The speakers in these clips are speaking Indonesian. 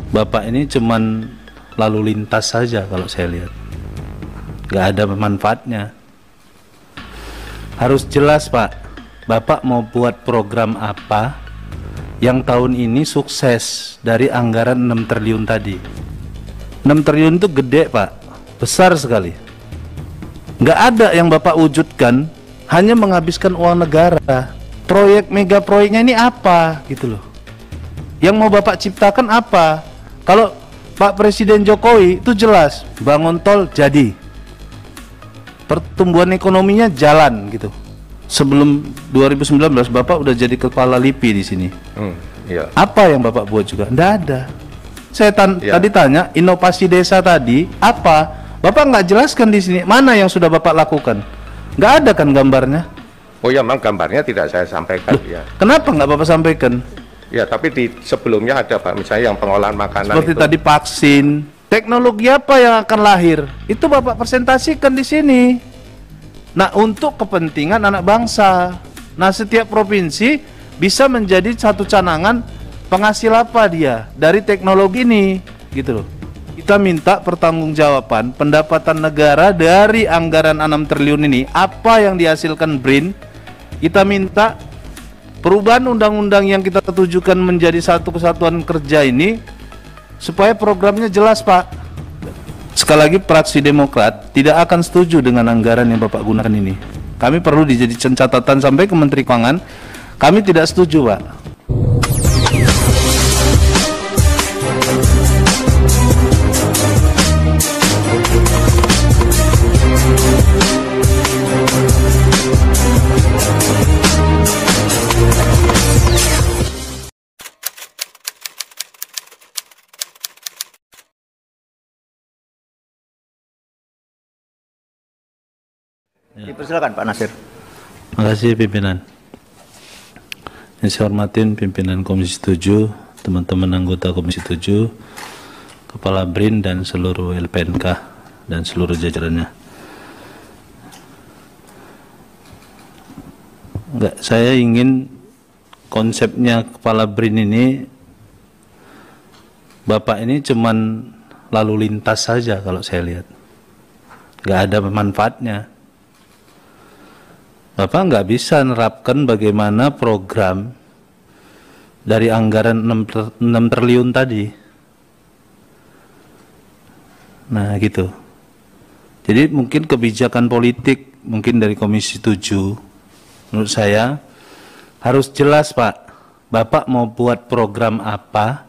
Bapak ini cuman lalu lintas saja kalau saya lihat, nggak ada manfaatnya. Harus jelas Pak, Bapak mau buat program apa yang tahun ini sukses dari anggaran 6 triliun tadi. 6 triliun itu gede Pak, besar sekali. Nggak ada yang Bapak wujudkan, hanya menghabiskan uang negara. Proyek mega proyeknya ini apa gitu loh. Yang mau Bapak ciptakan apa? Kalau Pak Presiden Jokowi itu jelas, bangun tol jadi, pertumbuhan ekonominya jalan gitu. Sebelum 2019 Bapak udah jadi kepala LIPI di sini. Iya. Apa yang Bapak buat juga? Nggak ada. Saya tadi tanya inovasi desa tadi apa? Bapak nggak jelaskan di sini. Mana yang sudah Bapak lakukan? Nggak ada kan gambarnya? Oh ya, memang gambarnya tidak saya sampaikan. Loh, ya. Kenapa nggak Bapak sampaikan? Ya, tapi di sebelumnya ada Pak, misalnya yang pengolahan makanan. Seperti itu. tadi vaksin. Teknologi apa yang akan lahir? Itu Bapak presentasikan di sini. Nah, untuk kepentingan anak bangsa. Nah, setiap provinsi bisa menjadi satu canangan penghasil apa dia dari teknologi ini, gitu loh. Kita minta pertanggungjawaban pendapatan negara dari anggaran 6 triliun ini, apa yang dihasilkan BRIN. Kita minta perubahan undang-undang yang kita tujukan menjadi satu kesatuan kerja ini supaya programnya jelas Pak. Sekali lagi, fraksi Demokrat tidak akan setuju dengan anggaran yang Bapak gunakan ini. Kami perlu dijadikan catatan sampai ke Menteri Keuangan. Kami tidak setuju Pak. Dipersilakan Pak Nasir. Terima kasih pimpinan. Yang saya hormatin pimpinan Komisi 7, teman-teman anggota Komisi 7, Kepala BRIN dan seluruh LPNK dan seluruh jajarannya. Saya ingin konsepnya Kepala BRIN ini, Bapak ini cuman lalu lintas saja kalau saya lihat. Nggak ada manfaatnya. Bapak nggak bisa nerapkan bagaimana program dari anggaran 6 triliun tadi. Nah gitu. Jadi mungkin kebijakan politik mungkin dari Komisi 7 menurut saya harus jelas Pak. Bapak mau buat program apa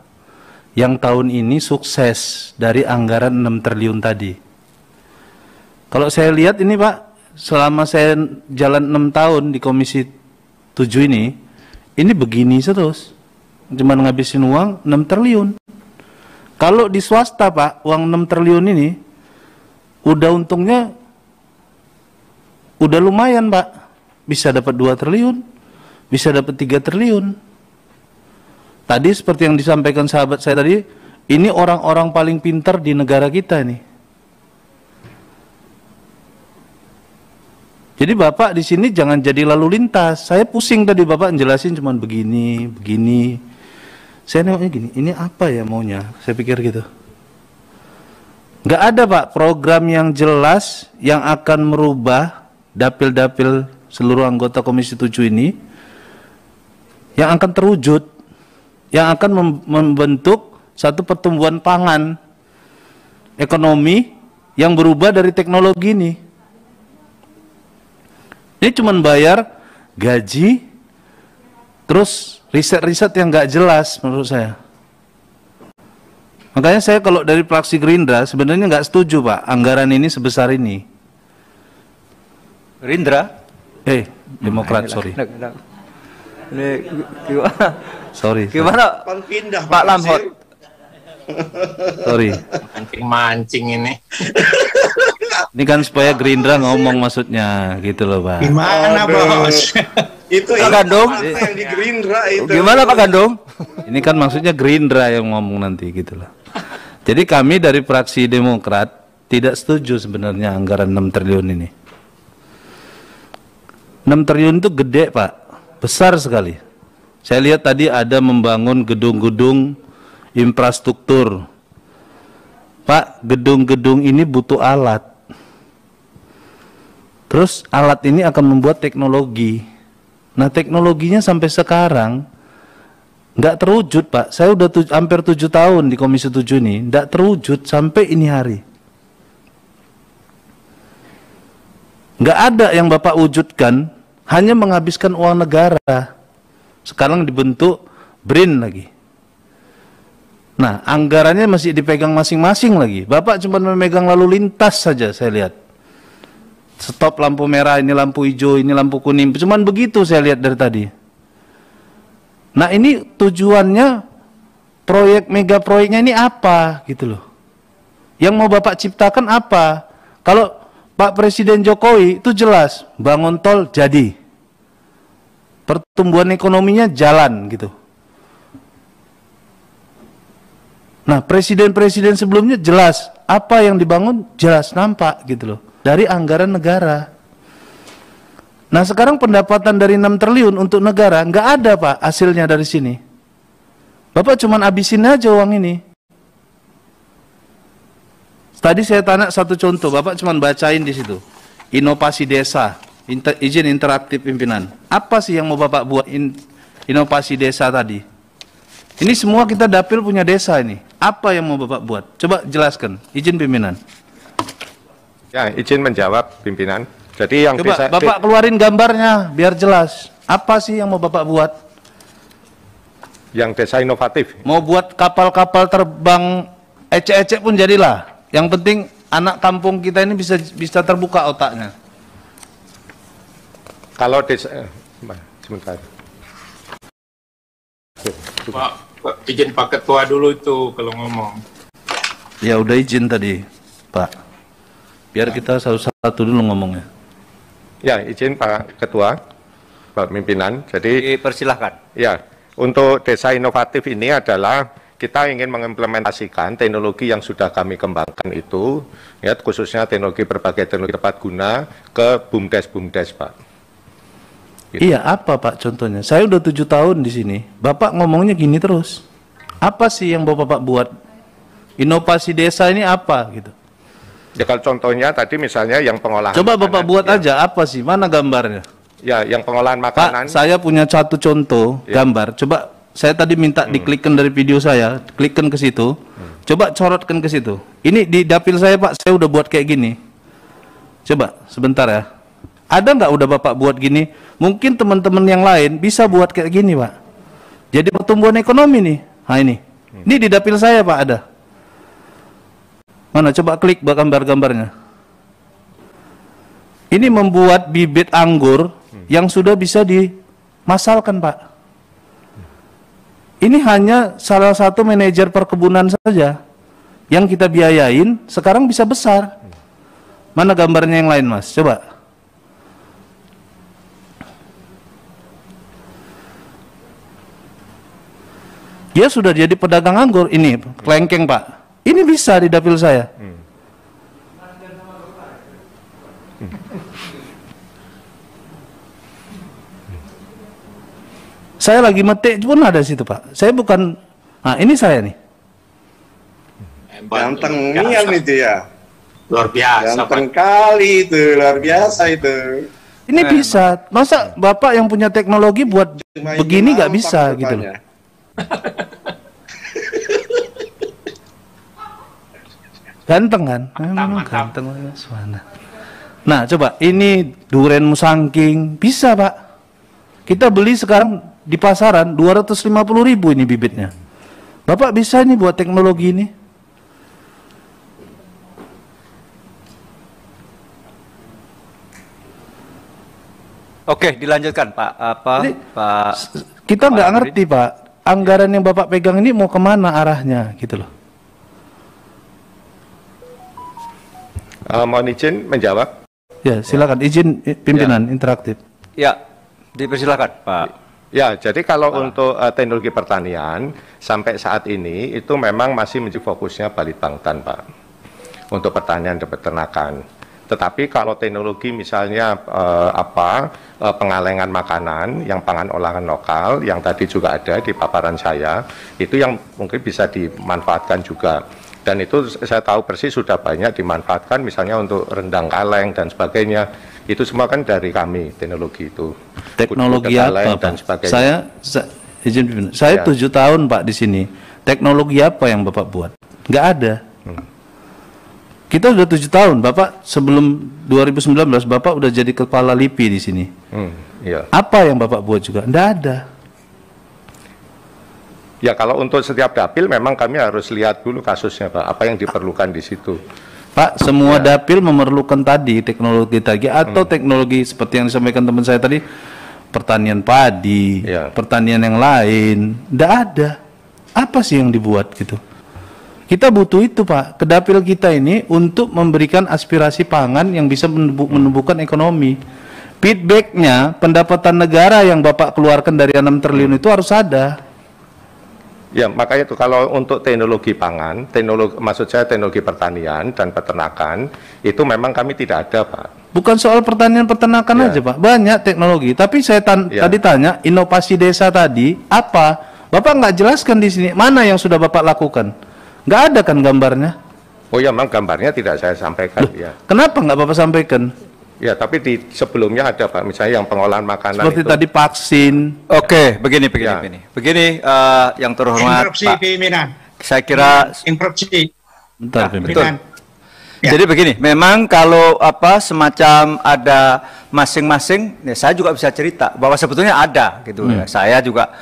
yang tahun ini sukses dari anggaran 6 triliun tadi. Kalau saya lihat ini Pak, selama saya jalan 6 tahun di Komisi 7 ini begini terus. Cuma ngabisin uang 6 triliun. Kalau di swasta Pak, uang 6 triliun ini udah untungnya udah lumayan Pak. Bisa dapat 2 triliun, bisa dapat 3 triliun. Tadi seperti yang disampaikan sahabat saya tadi, ini orang-orang paling pintar di negara kita nih. Jadi Bapak di sini jangan jadi lalu lintas. Saya pusing tadi Bapak jelasin cuman begini, begini. Saya nengoknya gini, ini apa ya maunya? Saya pikir gitu. Nggak ada Pak program yang jelas yang akan merubah dapil-dapil seluruh anggota Komisi 7 ini, yang akan terwujud, yang akan membentuk satu pertumbuhan pangan ekonomi yang berubah dari teknologi ini. Ini cuma bayar gaji, terus riset-riset yang nggak jelas menurut saya. Makanya saya kalau dari fraksi Gerindra sebenarnya nggak setuju Pak, anggaran ini sebesar ini. Gerindra? Demokrat, sorry. Ini gimana? Sorry. Gimana Pak Lamhot? Sorry. Mancing ini. Ini kan supaya Gerindra ngomong maksudnya gitu loh Pak. Gimana Bos? Itu Pak Gandum? yang di Gerindra itu. Gimana Pak Gandum? Ini kan maksudnya Gerindra yang ngomong nanti gitu loh. Jadi kami dari fraksi Demokrat tidak setuju sebenarnya anggaran 6 triliun ini. 6 triliun itu gede Pak, besar sekali. Saya lihat tadi ada membangun gedung-gedung infrastruktur. Pak, gedung-gedung ini butuh alat. Terus alat ini akan membuat teknologi. Nah, teknologinya sampai sekarang nggak terwujud, Pak. Saya udah hampir 7 tahun di Komisi 7 ini, nggak terwujud sampai ini hari. Nggak ada yang Bapak wujudkan, hanya menghabiskan uang negara. Sekarang dibentuk BRIN lagi. Nah, anggarannya masih dipegang masing-masing lagi. Bapak cuma memegang lalu lintas saja, saya lihat. Stop lampu merah, ini lampu hijau, ini lampu kuning. Cuman begitu saya lihat dari tadi. Nah, ini tujuannya, proyek mega proyeknya ini apa gitu loh. Yang mau Bapak ciptakan apa? Kalau Pak Presiden Jokowi itu jelas, bangun tol jadi. Pertumbuhan ekonominya jalan gitu. Nah, presiden-presiden sebelumnya jelas, apa yang dibangun jelas nampak gitu loh. Dari anggaran negara. Nah, sekarang pendapatan dari 6 triliun untuk negara, nggak ada Pak hasilnya dari sini. Bapak cuman habisin aja uang ini. Tadi saya tanya satu contoh, Bapak cuma bacain di situ. Inovasi desa, izin interaktif pimpinan. Apa sih yang mau Bapak buat inovasi desa tadi? Ini semua kita dapil punya desa ini. Apa yang mau Bapak buat? Coba jelaskan, izin pimpinan. Ya, izin menjawab pimpinan. Jadi yang Coba desa, Bapak keluarin gambarnya biar jelas. Apa sih yang mau Bapak buat? yang desa inovatif. Mau buat kapal-kapal terbang ecek-ecek pun jadilah. Yang penting anak kampung kita ini bisa terbuka otaknya. Kalau desa, sebentar. Pak, izin Pak Ketua dulu itu kalau ngomong. Ya udah izin tadi, Pak. Biar kita satu-satu dulu ngomongnya. Ya, izin Pak Ketua, Pak Pimpinan. Jadi, Dipersilahkan. ya, untuk desa inovatif ini adalah kita ingin mengimplementasikan teknologi yang sudah kami kembangkan itu, ya, khususnya berbagai teknologi tepat guna ke BUMDes, Pak. Gitu. Iya, apa Pak contohnya? Saya udah 7 tahun di sini. Bapak ngomongnya gini terus. Apa sih yang Bapak buat? Inovasi desa ini apa gitu? Ya, kalau contohnya tadi misalnya yang pengolahan. Coba Bapak makanan, buat ya. aja apa sih? Mana gambarnya? Ya, yang pengolahan makanan. Pak, saya punya satu contoh gambar. Coba saya tadi minta diklikkan dari video saya, klikkan ke situ. Coba corotkan ke situ. Ini di dapil saya Pak, saya udah buat kayak gini. Coba sebentar ya. Ada nggak udah Bapak buat gini? Mungkin teman-teman yang lain bisa buat kayak gini Pak. Jadi pertumbuhan ekonomi nih. Nah ini. Ini di dapil saya Pak ada. Mana coba klik gambar-gambarnya. Ini membuat bibit anggur yang sudah bisa dimasalkan Pak. Ini hanya salah satu manajer perkebunan saja yang kita biayain, sekarang bisa besar. Mana gambarnya yang lain Mas? Coba. Dia sudah jadi pedagang anggur. Ini kelengkeng Pak. Ini bisa di dapil saya. Saya lagi metik pun ada situ Pak. Saya bukan. Nah ini saya nih. Ganteng nian itu ya. Luar biasa, Ganteng Pak. kali itu, luar biasa itu. Ini bisa. Masa Bapak yang punya teknologi buat Cuma begini ini nggak nampak bisa gitu loh. mukanya. Ganteng kan? Memang mantap. ganteng Mas mana. Nah coba ini duren musangking bisa Pak. Kita beli sekarang di pasaran 250.000 ini bibitnya. Bapak bisa nih buat teknologi ini. Oke, dilanjutkan Pak. Jadi, Pak? Kita nggak Pak ngerti Pak. Anggaran yang Bapak pegang ini mau kemana arahnya gitu loh. Mohon izin menjawab. Ya silakan izin pimpinan interaktif. Ya, dipersilahkan Pak. Ya, jadi kalau untuk teknologi pertanian sampai saat ini itu memang masih menjadi fokusnya Balitbangtan, Pak. Untuk pertanian dan peternakan. Tetapi kalau teknologi misalnya pengalengan makanan, yang pangan olahan lokal, yang tadi juga ada di paparan saya, itu yang mungkin bisa dimanfaatkan juga. Dan itu saya tahu persis sudah banyak dimanfaatkan, misalnya untuk rendang kaleng dan sebagainya. Itu semua kan dari kami teknologi itu. Teknologi apa, dan Pak? sebagainya. Saya 7 tahun Pak di sini. Teknologi apa yang Bapak buat? Nggak ada. Kita sudah 7 tahun, Bapak sebelum 2019 Bapak udah jadi kepala LIPI di sini. Iya. Apa yang Bapak buat juga? Nggak ada. Ya kalau untuk setiap dapil memang kami harus lihat dulu kasusnya Pak, apa yang diperlukan di situ. Pak, semua dapil memerlukan tadi teknologi tadi atau teknologi seperti yang disampaikan teman saya tadi, pertanian padi, pertanian yang lain, nggak ada. Apa sih yang dibuat gitu? Kita butuh itu Pak, ke dapil kita ini untuk memberikan aspirasi pangan yang bisa menumbuhkan ekonomi. Feedbacknya, pendapatan negara yang Bapak keluarkan dari 6 triliun itu harus ada. Ya makanya itu kalau untuk teknologi pangan, maksud saya teknologi pertanian dan peternakan, itu memang kami tidak ada Pak. Bukan soal pertanian peternakan aja Pak, banyak teknologi. Tapi saya tadi tanya, inovasi desa tadi, apa? Bapak nggak jelaskan di sini, mana yang sudah Bapak lakukan? Nggak ada kan gambarnya? Oh ya, memang gambarnya tidak saya sampaikan. Loh, kenapa nggak Bapak sampaikan? Ya, tapi di sebelumnya ada Pak, misalnya yang pengolahan makanan. Seperti itu. tadi vaksin. Oke, begini. Begini, yang terhormat Interupsi Pak. pimpinan. Saya kira Interupsi. Bentar, Pimpinan. Ya. Jadi begini, memang kalau semacam ada masing-masing, ya saya juga bisa cerita bahwa sebetulnya ada gitu. Ya. Saya juga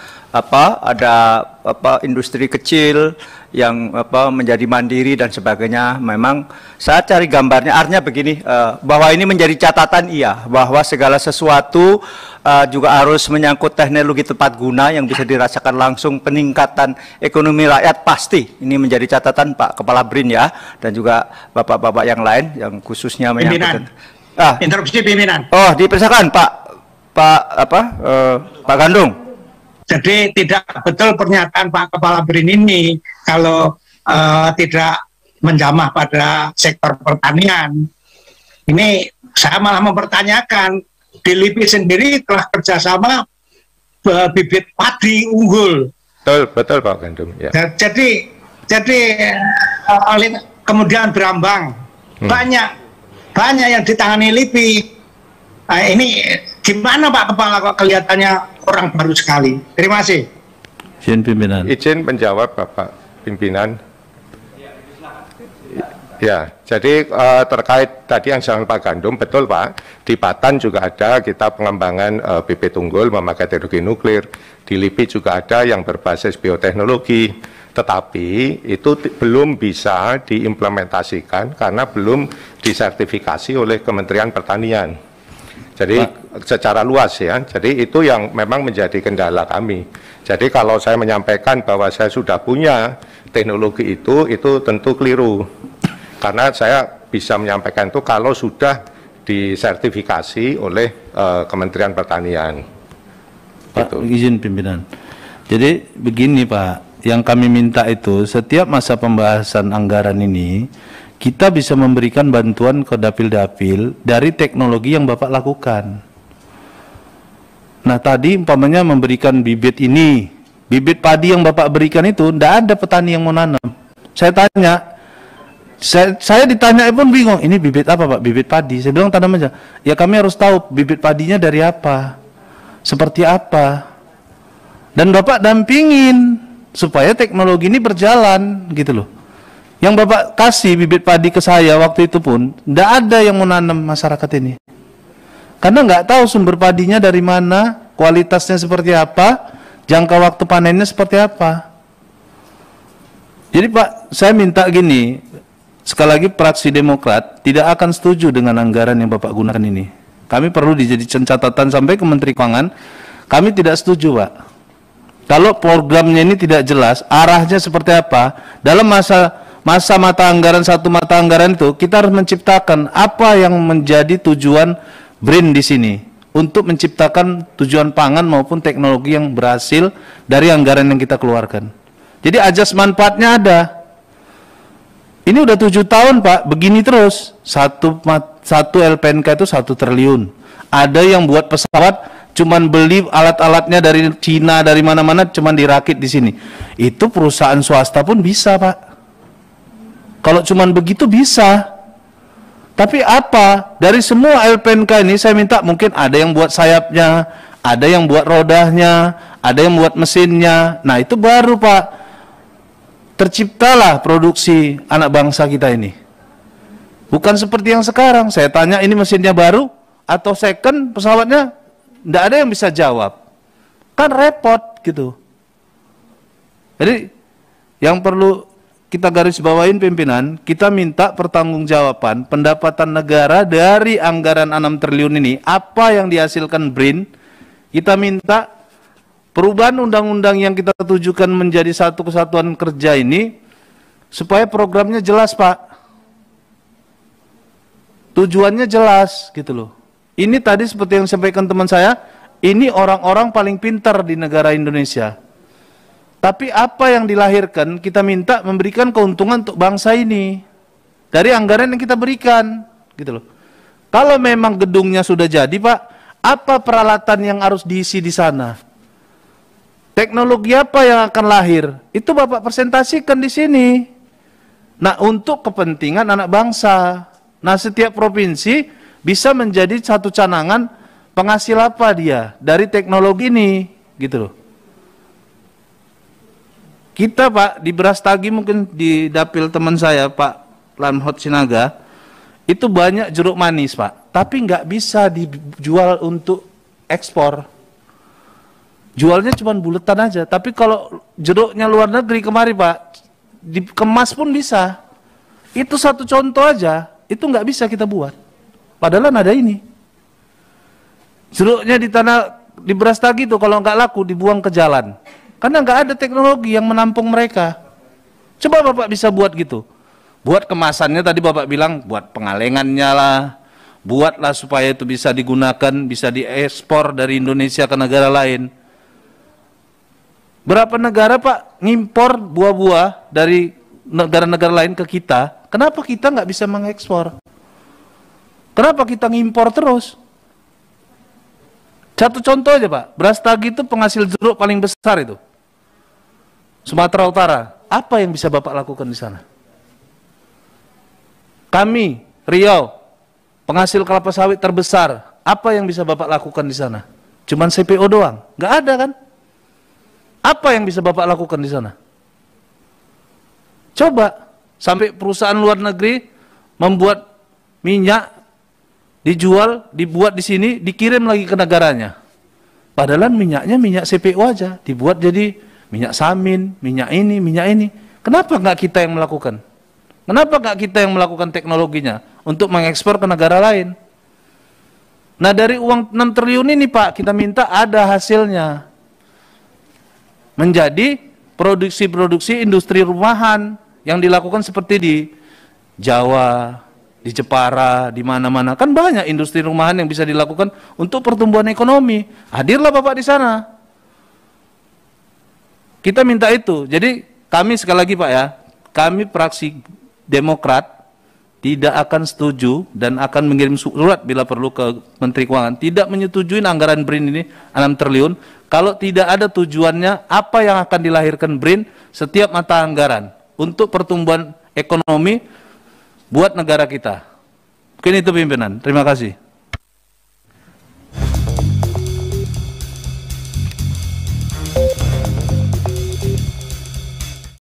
ada industri kecil yang menjadi mandiri dan sebagainya. Memang saya cari gambarnya, artinya begini, bahwa ini menjadi catatan bahwa segala sesuatu juga harus menyangkut teknologi tepat guna yang bisa dirasakan langsung peningkatan ekonomi rakyat. Pasti ini menjadi catatan Pak Kepala BRIN ya, dan juga bapak-bapak yang lain yang khususnya menyangkut Interupsi pimpinan. Oh, dipersilakan Pak Gandung. Jadi tidak betul pernyataan Pak Kepala BRIN ini kalau tidak menjamah pada sektor pertanian. Ini saya malah mempertanyakan, di LIPI sendiri telah kerjasama bibit padi unggul. Betul Pak Gandum. Ya. Jadi kemudian berambang banyak yang ditangani LIPI. Nah, ini gimana Pak Kepala kok kelihatannya orang baru sekali. Terima kasih. Izin pimpinan. Izin menjawab Bapak Pimpinan. Ya, jadi terkait tadi yang disampaikan Pak Gandum, betul Pak, di Batan juga ada kita pengembangan bibit unggul memakai teknologi nuklir, di LIPI juga ada yang berbasis bioteknologi, tetapi itu belum bisa diimplementasikan karena belum disertifikasi oleh Kementerian Pertanian. Jadi secara luas ya, jadi itu yang memang menjadi kendala kami. Jadi kalau saya menyampaikan bahwa saya sudah punya teknologi itu tentu keliru. Karena saya bisa menyampaikan itu kalau sudah disertifikasi oleh Kementerian Pertanian. Pak, izin pimpinan. Jadi begini Pak, yang kami minta itu setiap masa pembahasan anggaran ini, kita bisa memberikan bantuan ke dapil-dapil dari teknologi yang Bapak lakukan. Nah tadi umpamanya memberikan bibit ini, bibit padi yang Bapak berikan itu, tidak ada petani yang mau nanam. Saya tanya, saya ditanya pun bingung, ini bibit apa Pak? Bibit padi. Saya bilang tanam aja. Ya kami harus tahu bibit padinya dari apa, seperti apa. Dan Bapak dampingin supaya teknologi ini berjalan gitu loh. Yang Bapak kasih bibit padi ke saya waktu itu pun, tidak ada yang menanam masyarakat ini. Karena nggak tahu sumber padinya dari mana, kualitasnya seperti apa, jangka waktu panennya seperti apa. Jadi Pak, saya minta gini, sekali lagi fraksi Demokrat tidak akan setuju dengan anggaran yang Bapak gunakan ini. Kami perlu dijadikan catatan sampai ke Menteri Keuangan, kami tidak setuju Pak. Kalau programnya ini tidak jelas, arahnya seperti apa, dalam masa mata anggaran, satu mata anggaran itu kita harus menciptakan apa yang menjadi tujuan BRIN di sini untuk menciptakan tujuan pangan maupun teknologi yang berhasil dari anggaran yang kita keluarkan. Jadi ajas manfaatnya ada. Ini udah 7 tahun Pak, begini terus. Satu LPNK itu 1 triliun. Ada yang buat pesawat cuman beli alat-alatnya dari Cina, dari mana-mana, cuman dirakit di sini. Itu perusahaan swasta pun bisa Pak. Kalau cuman begitu bisa. Tapi apa? Dari semua LPNK ini saya minta mungkin ada yang buat sayapnya, ada yang buat rodanya, ada yang buat mesinnya. Nah itu baru Pak. Terciptalah produksi anak bangsa kita ini. Bukan seperti yang sekarang. Saya tanya ini mesinnya baru atau second pesawatnya, tidak ada yang bisa jawab. Kan repot gitu. Jadi yang perlu kita garis bawain pimpinan, kita minta pertanggungjawaban pendapatan negara dari anggaran 6 triliun ini, apa yang dihasilkan BRIN, kita minta perubahan undang-undang yang kita tujukan menjadi satu kesatuan kerja ini, supaya programnya jelas Pak. Tujuannya jelas gitu loh. Ini tadi seperti yang disampaikan teman saya, ini orang-orang paling pintar di negara Indonesia. Tapi apa yang dilahirkan, kita minta memberikan keuntungan untuk bangsa ini dari anggaran yang kita berikan, gitu loh. Kalau memang gedungnya sudah jadi, Pak, apa peralatan yang harus diisi di sana? Teknologi apa yang akan lahir? Itu Bapak presentasikan di sini. Nah, untuk kepentingan anak bangsa. Nah, setiap provinsi bisa menjadi satu canangan penghasil apa dia dari teknologi ini, gitu loh. Kita Pak di Brastagi, mungkin di dapil teman saya Pak Lanhot Sinaga, itu banyak jeruk manis Pak, tapi nggak bisa dijual untuk ekspor. Jualnya cuma buletan aja, tapi kalau jeruknya luar negeri kemari Pak, dikemas pun bisa. Itu satu contoh aja, itu nggak bisa kita buat. Padahal ada ini. Jeruknya di tanah di Brastagi itu kalau nggak laku dibuang ke jalan. Karena nggak ada teknologi yang menampung mereka. Coba Bapak bisa buat gitu. Buat kemasannya tadi Bapak bilang, buat pengalengannya lah. Buatlah supaya itu bisa digunakan, bisa diekspor dari Indonesia ke negara lain. Berapa negara Pak ngimpor buah-buah dari negara-negara lain ke kita? Kenapa kita nggak bisa mengekspor? Kenapa kita ngimpor terus? Satu contoh aja Pak, Brastagi itu penghasil jeruk paling besar itu. Sumatera Utara, apa yang bisa Bapak lakukan di sana? Kami, Riau, penghasil kelapa sawit terbesar, apa yang bisa Bapak lakukan di sana? Cuman CPO doang, nggak ada kan? Apa yang bisa Bapak lakukan di sana? Coba, sampai perusahaan luar negeri membuat minyak, dijual, dibuat di sini, dikirim lagi ke negaranya. Padahal minyaknya minyak CPO aja, dibuat jadi minyak samin, minyak ini. Kenapa nggak kita yang melakukan? Kenapa nggak kita yang melakukan teknologinya untuk mengekspor ke negara lain? Nah dari uang 6 triliun ini Pak, kita minta ada hasilnya. Menjadi produksi-produksi industri rumahan yang dilakukan seperti di Jawa, di Jepara, di mana-mana. Kan banyak industri rumahan yang bisa dilakukan untuk pertumbuhan ekonomi. Hadirlah Bapak di sana. Kita minta itu. Jadi kami sekali lagi Pak ya, kami fraksi Demokrat tidak akan setuju dan akan mengirim surat bila perlu ke Menteri Keuangan. Tidak menyetujui anggaran BRIN ini 6 triliun. Kalau tidak ada tujuannya, apa yang akan dilahirkan BRIN setiap mata anggaran untuk pertumbuhan ekonomi buat negara kita. Mungkin itu pimpinan. Terima kasih.